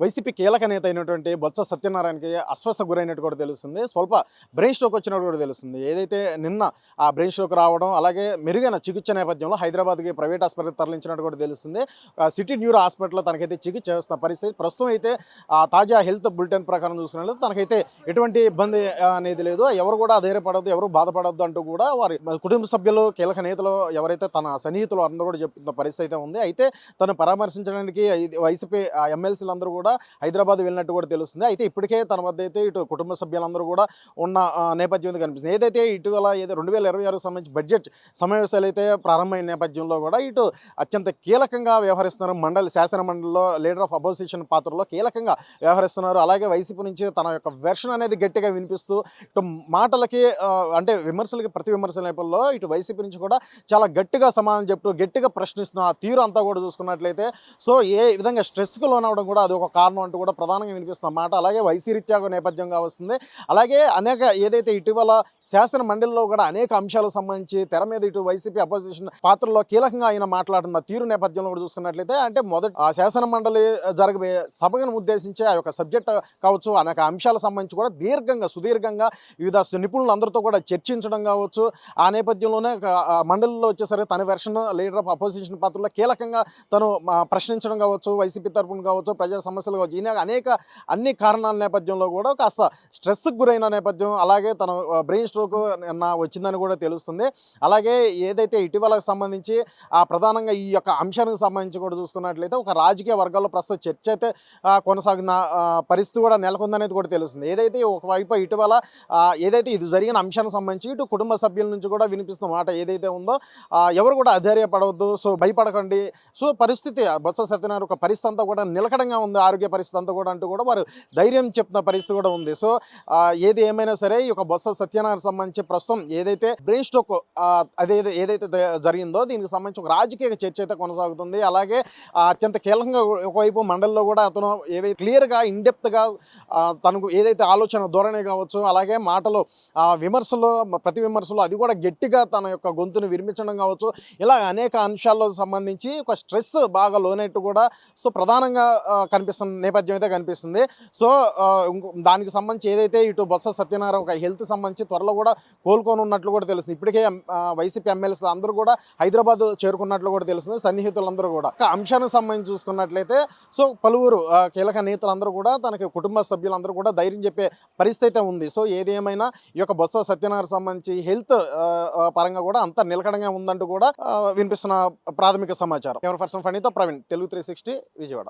YCP కీలక నేత అయినటువంటి బొత్స సత్యనారాయణకి అస్వస్థ గురైనట్టు కూడా తెలుస్తుంది. స్వల్ప బ్రెయిన్ స్ట్రోక్ వచ్చినట్టు కూడా తెలుస్తుంది. ఏదైతే నిన్న ఆ బ్రెయిన్ స్ట్రోక్ రావడం, అలాగే మెరుగైన చికిత్స నేపథ్యంలో హైదరాబాద్‌కి ప్రైవేట్ ఆస్పత్రికి తరలించినట్టు కూడా తెలుస్తుంది. సిటీ న్యూరో హాస్పిటల్‌లో తనకైతే చికిత్స చేస్తున్న పరిస్థితి. ప్రస్తుతం అయితే తాజా హెల్త్ బులెటిన్ ప్రకారం చూసుకున్నట్లయితే తనకైతే ఎటువంటి ఇబ్బంది అనేది లేదు. ఎవరు కూడా ధైర్యపడొద్దు, ఎవరు బాధపడొద్దు అంటూ కూడా వారి కుటుంబ సభ్యులు, కీలక నేతలు ఎవరైతే తన సన్నిహితులు అందరూ కూడా చెప్తున్న పరిస్థితి అయితే ఉంది. అయితే తను పరామర్శించడానికి వైసీపీ ఎమ్మెల్సీలందరూ కూడా హైదరాబాద్ వెళ్ళినట్టు కూడా తెలుస్తుంది. అయితే ఇప్పటికే తన వద్ద అయితే ఇటు కుటుంబ సభ్యులందరూ కూడా ఉన్న నేపథ్యం అయితే కనిపిస్తుంది. ఏదైతే ఇటీవల 2026 సంబంధించి బడ్జెట్ సమావేశాలు అయితే ప్రారంభమైన నేపథ్యంలో కూడా ఇటు అత్యంత కీలకంగా వ్యవహరిస్తున్నారు. శాసన మండలిలో లీడర్ ఆఫ్ అపోజిషన్ పాత్రలో కీలకంగా వ్యవహరిస్తున్నారు. అలాగే వైసీపీ నుంచి తన యొక్క వెర్షన్ అనేది గట్టిగా వినిపిస్తూ ఇటు మాటలకి అంటే విమర్శలకి ప్రతి విమర్శల నేపథ్యంలో ఇటు వైసీపీ నుంచి కూడా చాలా గట్టిగా సమాధానం చెప్తూ గట్టిగా ప్రశ్నిస్తున్న ఆ తీరు అంతా కూడా చూసుకున్నట్లయితే సో ఏ విధంగా స్ట్రెస్కు లోనవడం కూడా అది ఒక కారణం అంటూ కూడా ప్రధానంగా వినిపిస్తున్న మాట. అలాగే వైసీరీత్యాగ నేపథ్యంగా వస్తుంది. అలాగే అనేక ఏదైతే ఇటీవల శాసన మండలిలో కూడా అనేక అంశాలకు సంబంధించి తెర మీద ఇటు వైసీపీ అపోజిషన్ పాత్రలో కీలకంగా ఆయన మాట్లాడుతున్న తీరు నేపథ్యంలో కూడా చూసుకున్నట్లయితే అంటే మొదటి ఆ శాసన మండలి జరగబోయే సభను ఉద్దేశించి ఆ యొక్క సబ్జెక్ట్ కావచ్చు, అనేక అంశాలకు సంబంధించి కూడా సుదీర్ఘంగా వివిధ నిపుణులందరితో కూడా చర్చించడం కావచ్చు. ఆ నేపథ్యంలోనే మండలిలో వచ్చేసరికి తన వెర్షన్ లీడర్ ఆఫ్ అపోజిషన్ పాత్రలో కీలకంగా తను ప్రశ్నించడం కావచ్చు, వైసీపీ తరఫున కావచ్చు, ప్రజా సమస్యలు కావచ్చు, అన్ని కారణాల నేపథ్యంలో కూడా కాస్త స్ట్రెస్కి గురైన నేపథ్యం. అలాగే తన బ్రెయిన్ స్ట్రోక్ వచ్చిందని కూడా తెలుస్తుంది. అలాగే ఏదైతే ఇటీవలకు సంబంధించి ప్రధానంగా ఈ యొక్క అంశానికి సంబంధించి కూడా చూసుకున్నట్లయితే ఒక రాజకీయ వర్గాల్లో ప్రస్తుత చర్చ అయితే కొనసాగిన పరిస్థితి కూడా నెలకొందనేది కూడా తెలుస్తుంది. ఏదైతే ఒకవైపు ఇటీవల ఏదైతే ఇది జరిగిన అంశానికి సంబంధించి ఇటు కుటుంబ సభ్యుల నుంచి కూడా వినిపిస్తున్న మాట ఏదైతే ఉందో ఎవరు కూడా అధైర్యపడవద్దు, సో భయపడకండి, సో పరిస్థితి బొత్స సత్యనారాయణ ఒక పరిస్థితి అంతా కూడా నిలకడంగా ఉంది, ఆరోగ్య పరిస్థితి అంతా కూడా అంటూ కూడా వారు ధైర్యం చెప్తున్న పరిస్థితి కూడా ఉంది. సో ఏది ఏమైనా సరే ఈ యొక్క బొత్స సత్యనారాయణ సంబంధించి ప్రస్తుతం ఏదైతే బ్రెయిన్ స్ట్రోక్ ఏదైతే జరిగిందో దీనికి సంబంధించి ఒక రాజకీయ చర్చ అయితే కొనసాగుతుంది. అలాగే అత్యంత కీలకంగా ఒకవైపు మండలిలో కూడా అతను ఏవైతే క్లియర్గా ఇన్డెప్త్గా తనకు ఏదైతే ఆలోచన ధోరణి కావచ్చు, అలాగే మాటలు విమర్శలు ప్రతి విమర్శలు అది కూడా గట్టిగా తన యొక్క గొంతును వినిపించడం కావచ్చు, ఇలా అనేక అంశాల్లో సంబంధించి ఒక స్ట్రెస్ బాగా లోనట్టు కూడా సో ప్రధానంగా కనిపిస్తున్న నేపథ్యం అయితే కనిపిస్తుంది. సో దానికి సంబంధించి ఏదైతే ఇటు బొత్స సత్యనారాయణ ఒక హెల్త్ సంబంధించి త్వరలో కూడా కోలుకొని ఉన్నట్లు కూడా తెలుస్తుంది. ఇప్పటికే వైసీపీ ఎమ్మెల్యేలు అందరూ కూడా హైదరాబాద్ చేరుకున్నట్లు కూడా తెలుస్తుంది. సన్నిహితులందరూ కూడా అంశానికి సంబంధించి చూసుకున్నట్లయితే సో పలువురు కీలక నేతలందరూ కూడా తనకి కుటుంబ సభ్యులందరూ కూడా ధైర్యం చెప్పే పరిస్థితి ఉంది. సో ఏది ఏమైనా ఈ యొక్క బొత్స సత్యనారాయణ సంబంధించి హెల్త్ పరంగా కూడా అంత నిలకడంగా ఉందంటూ కూడా వినిపిస్తున్న ప్రాథమిక సమాచారం. ఎవరి పర్సన్ ఫణితో ప్రవీణ్, తెలుగు 360 విజయవాడ.